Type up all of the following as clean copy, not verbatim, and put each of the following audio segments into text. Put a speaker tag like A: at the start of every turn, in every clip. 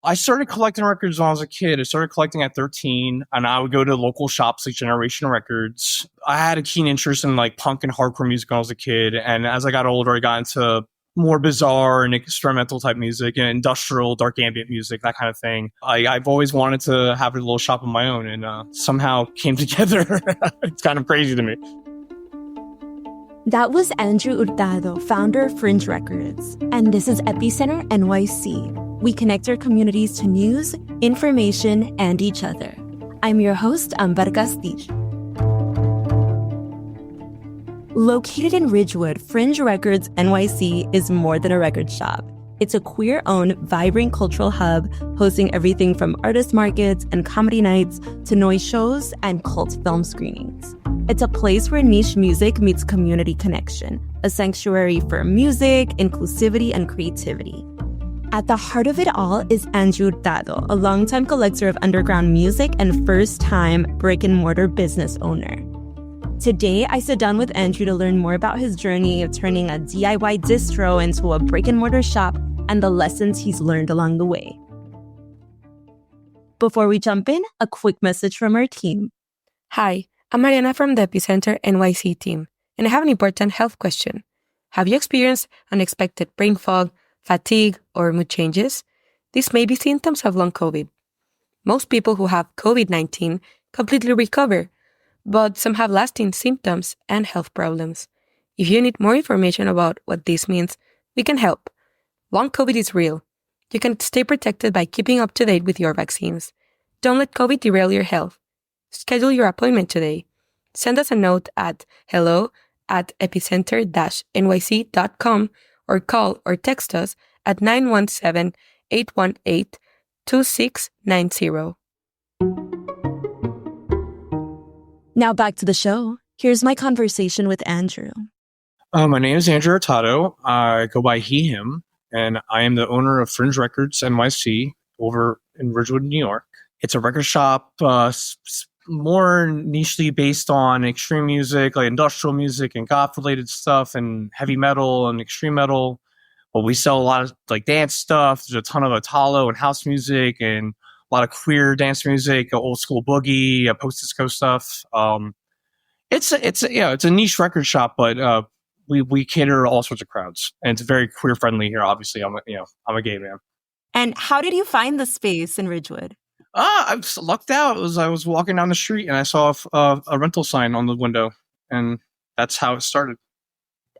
A: I started collecting records when I was a kid. I started collecting at 13, and I would go to local shops like Generation Records. I had a keen interest in like punk and hardcore music when I was a kid, and as I got older, I got into more bizarre and experimental type music and industrial, dark ambient music, that kind of thing. I've always wanted to have a little shop of my own, and somehow came together. It's kind of crazy to me.
B: That was Andrew Hurtado, founder of Fringe Records. And this is Epicenter NYC. We connect our communities to news, information, and each other. I'm your host, Amber Castillo. Located in Ridgewood, Fringe Records NYC is more than a record shop. It's a queer-owned, vibrant cultural hub hosting everything from artist markets and comedy nights to noise shows and cult film screenings. It's a place where niche music meets community connection, a sanctuary for music, inclusivity, and creativity. At the heart of it all is Andrew Hurtado, a longtime collector of underground music and first-time brick-and-mortar business owner. Today, I sit down with Andrew to learn more about his journey of turning a DIY distro into a brick-and-mortar shop and the lessons he's learned along the way. Before we jump in, a quick message from our team.
C: Hi, I'm Mariana from the Epicenter NYC team, and I have an important health question. Have you experienced unexpected brain fog, fatigue, or mood changes? These may be symptoms of long COVID. Most people who have COVID-19 completely recover, but some have lasting symptoms and health problems. If you need more information about what this means, we can help. Long COVID is real. You can stay protected by keeping up to date with your vaccines. Don't let COVID derail your health. Schedule your appointment today. Send us a note at hello@epicenter-nyc.com or call or text us at 917-818-2690.
B: Now back to the show. Here's my conversation with Andrew.
A: My name is Andrew Hurtado. I go by he, him, and I am the owner of Fringe Records NYC over in Ridgewood, New York. It's a record shop more nichely based on extreme music, like industrial music and goth-related stuff and heavy metal and extreme metal. But we sell a lot of like dance stuff. There's a ton of Italo and house music and a lot of queer dance music, old school boogie, post-disco stuff. It's a niche record shop, but we cater to all sorts of crowds, and it's very queer friendly here. Obviously, I'm a gay man.
B: And how did you find the space in Ridgewood?
A: I was lucked out. I was walking down the street and I saw a rental sign on the window, and that's how it started.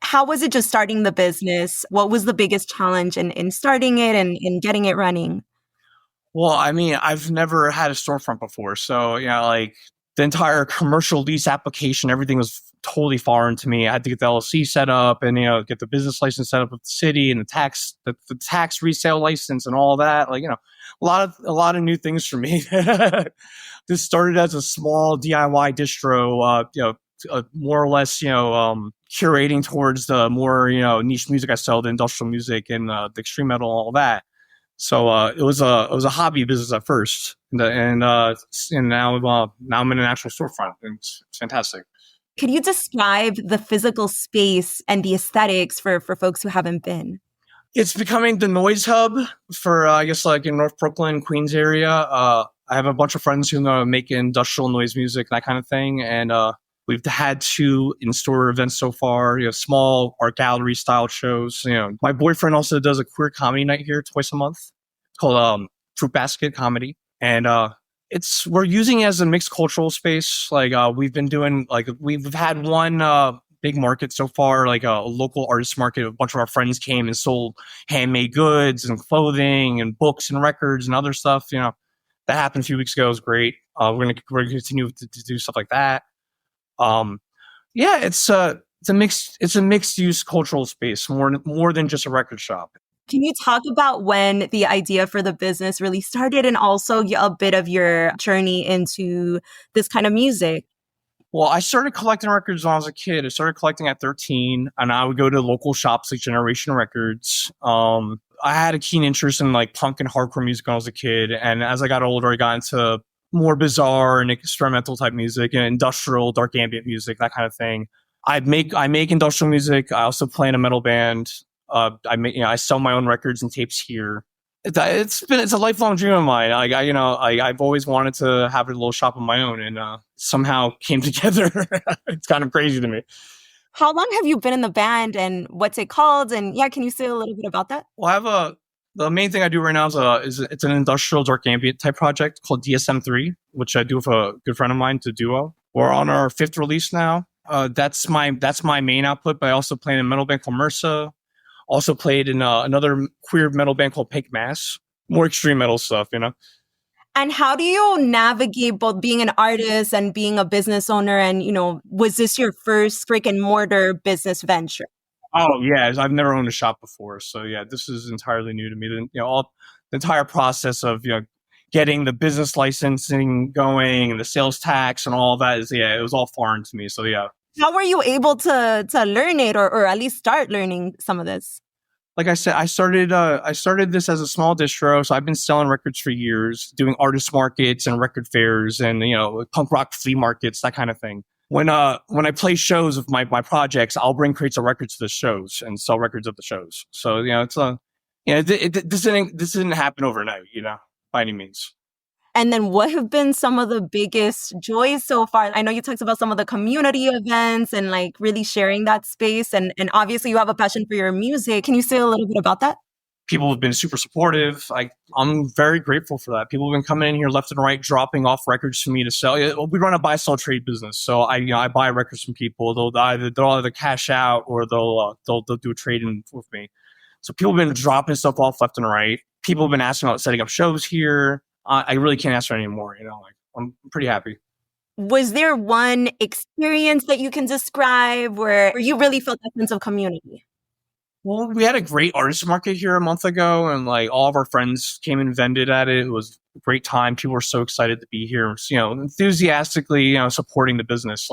B: How was it just starting the business? What was the biggest challenge in starting it and in getting it running?
A: Well, I mean, I've never had a storefront before, so like the entire commercial lease application, everything was totally foreign to me. I had to get the LLC set up and get the business license set up with the city and the tax resale license and all that. Like a lot of new things for me. This started as a small DIY distro, more or less curating towards the more niche music I sell, the industrial music and the extreme metal, all that. So it was a hobby business at first, and now I'm in an actual storefront, and it's fantastic.
B: Could you describe the physical space and the aesthetics for folks who haven't been?
A: It's becoming the noise hub for I guess like in North Brooklyn, Queens area. I have a bunch of friends who make industrial noise music, that kind of thing, and we've had 2 in-store events so far, small art gallery style shows. My boyfriend also does a queer comedy night here twice a month. It's called Fruit Basket Comedy. And we're using it as a mixed cultural space. Like we've been doing, like we've had one big market so far, like a local artist market. A bunch of our friends came and sold handmade goods and clothing and books and records and other stuff. That happened a few weeks ago. It was great. We're gonna continue to do stuff like that. It's a mixed use cultural space, more than just a record shop.
B: Can you talk about when the idea for the business really started, and also a bit of your journey into this kind of music?
A: Well, I started collecting records when I was a kid. I started collecting at 13, and I would go to local shops like Generation Records. I had a keen interest in like punk and hardcore music when I was a kid, and as I got older, I got into more bizarre and experimental type music and industrial, dark ambient music, that kind of thing. I make industrial music. I also play in a metal band. I sell my own records and tapes here. It's a lifelong dream of mine. I've always wanted to have a little shop of my own, and somehow came together. It's kind of crazy to me.
B: How long have you been in the band and what's it called? And yeah, can you say a little bit about that?
A: Well, the main thing I do right now is it's an industrial dark ambient type project called DSM-3, which I do with a good friend of mine, to duo. We're on our 5th release now. That's my main output, but I also play in a metal band called MRSA. Also played in another queer metal band called Pink Mass. More extreme metal stuff, you know.
B: And how do you navigate both being an artist and being a business owner? And, was this your first brick and mortar business venture?
A: Oh yeah, I've never owned a shop before, so yeah, this is entirely new to me. All the entire process of getting the business licensing going and the sales tax and all that it was all foreign to me. So yeah.
B: How were you able to learn it or at least start learning some of this?
A: Like I said, I started this as a small distro, so I've been selling records for years, doing artist markets and record fairs and punk rock flea markets, that kind of thing. When I play shows of my projects, I'll bring crates of records to the shows and sell records at the shows. So this didn't happen overnight, by any means.
B: And then what have been some of the biggest joys so far? I know you talked about some of the community events and like really sharing that space. And obviously you have a passion for your music. Can you say a little bit about that?
A: People have been super supportive. I'm very grateful for that. People have been coming in here left and right, dropping off records for me to sell. We run a buy-sell trade business, so I buy records from people. They'll either cash out or they'll do a trade-in with me. So people have been dropping stuff off left and right. People have been asking about setting up shows here. I really can't ask for any more. I'm pretty happy.
B: Was there one experience that you can describe where you really felt that sense of community?
A: Well, we had a great artist market here a month ago, and all of our friends came and vended at it. It was a great time. People were so excited to be here, enthusiastically, supporting the business.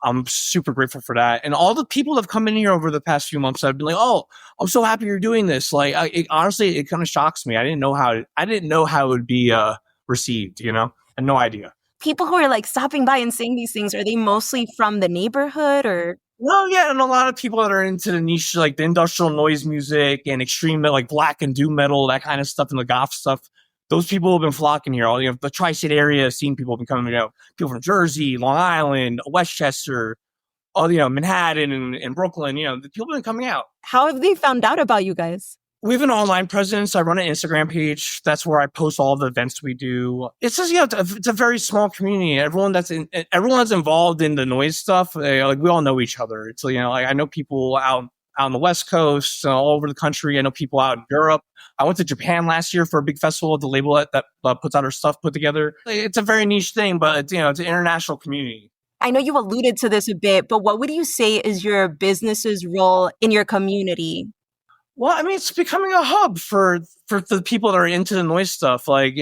A: I'm super grateful for that. And all the people that have come in here over the past few months, I've been like, oh, I'm so happy you're doing this. Honestly, it kind of shocks me. I didn't know how it would be received, I had no idea.
B: People who are stopping by and saying these things, are they mostly from the neighborhood or?
A: Well, yeah, and a lot of people that are into the niche, like the industrial noise music and extreme, like black and doom metal, that kind of stuff, and the goth stuff. Those people have been flocking here. All the tri-state area scene people have been coming. People from Jersey, Long Island, Westchester, Manhattan and Brooklyn. The people have been coming out.
B: How have they found out about you guys?
A: We have an online presence. I run an Instagram page. That's where I post all the events we do. It's just, it's a very small community. Everyone that's involved in the noise stuff, we all know each other. It's I know people out on the West Coast, all over the country. I know people out in Europe. I went to Japan last year for a big festival. The label that puts out our stuff put together. It's a very niche thing, but it's an international community.
B: I know you alluded to this a bit, but what would you say is your business's role in your community?
A: Well, I mean, it's becoming a hub for the people that are into the noise stuff. When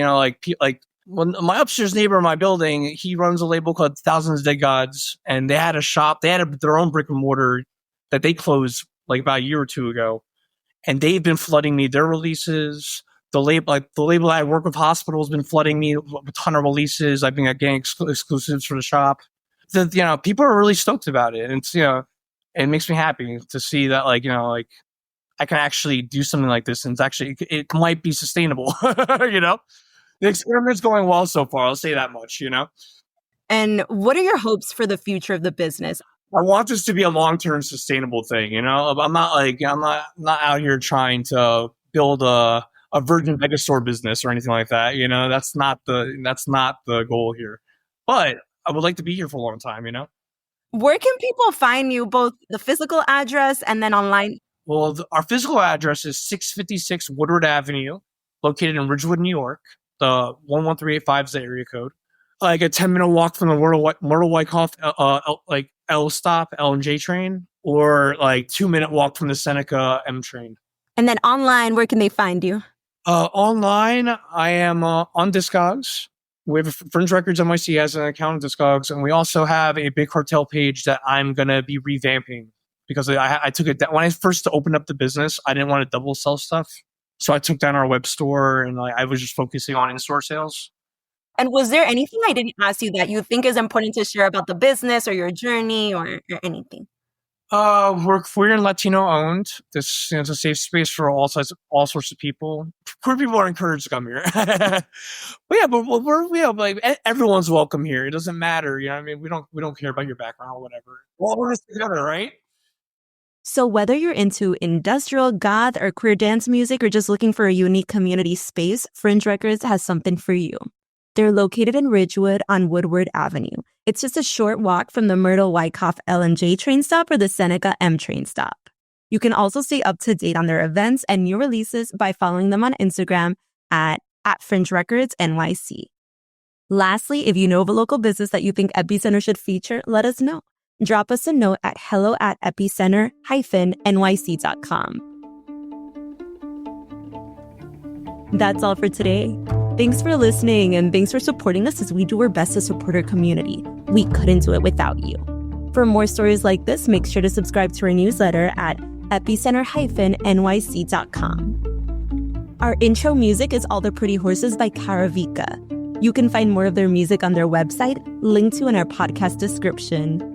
A: my upstairs neighbor in my building, he runs a label called Thousands of Dead Gods, and they had a shop. They had their own brick and mortar that they closed about a year or two ago, and they've been flooding me their releases. The label that I work with, Hospital, has been flooding me with a ton of releases. I've been getting exclusives for the shop. People are really stoked about it, and it makes me happy to see that I can actually do something like this, and it might be sustainable. The experiment's going well so far. I'll say that much.
B: And what are your hopes for the future of the business?
A: I want this to be a long-term sustainable thing. I'm not out here trying to build a Virgin Megastore business or anything like that. That's not the goal here. But I would like to be here for a long time.
B: Where can people find you, both the physical address and then online?
A: Well, our physical address is 656 Woodward Avenue, located in Ridgewood, New York. The 11385 is the area code. A 10-minute walk from the Myrtle Wyckoff L stop, L and J train, or 2-minute walk from the Seneca M train.
B: And then online, where can they find you?
A: Online, I am on Discogs. We have Fringe Records NYC has an account on Discogs, and we also have a Big Cartel page that I'm going to be revamping because I took it down. When I first opened up the business, I didn't want to double sell stuff. So I took down our web store, and I was just focusing on in-store sales.
B: And was there anything I didn't ask you that you think is important to share about the business or your journey or anything?
A: We're queer and Latino owned. This is a safe space for all sorts of people. Queer people are encouraged to come here. But yeah, but like everyone's welcome here. It doesn't matter, you know what I mean? We don't care about your background or whatever. We're all in this together, right?
B: So whether you're into industrial, goth, or queer dance music, or just looking for a unique community space, Fringe Records has something for you. They're located in Ridgewood on Woodward Avenue. It's just a short walk from the Myrtle Wyckoff L&J train stop or the Seneca M train stop. You can also stay up to date on their events and new releases by following them on Instagram at Fringe Records NYC. Lastly, if you know of a local business that you think Epicenter should feature, let us know. Drop us a note at hello@epicenter-nyc.com. That's all for today. Thanks for listening, and thanks for supporting us as we do our best to support our community. We couldn't do it without you. For more stories like this, make sure to subscribe to our newsletter at epicenter-nyc.com. Our intro music is All the Pretty Horses by Karavika. You can find more of their music on their website, linked to in our podcast description.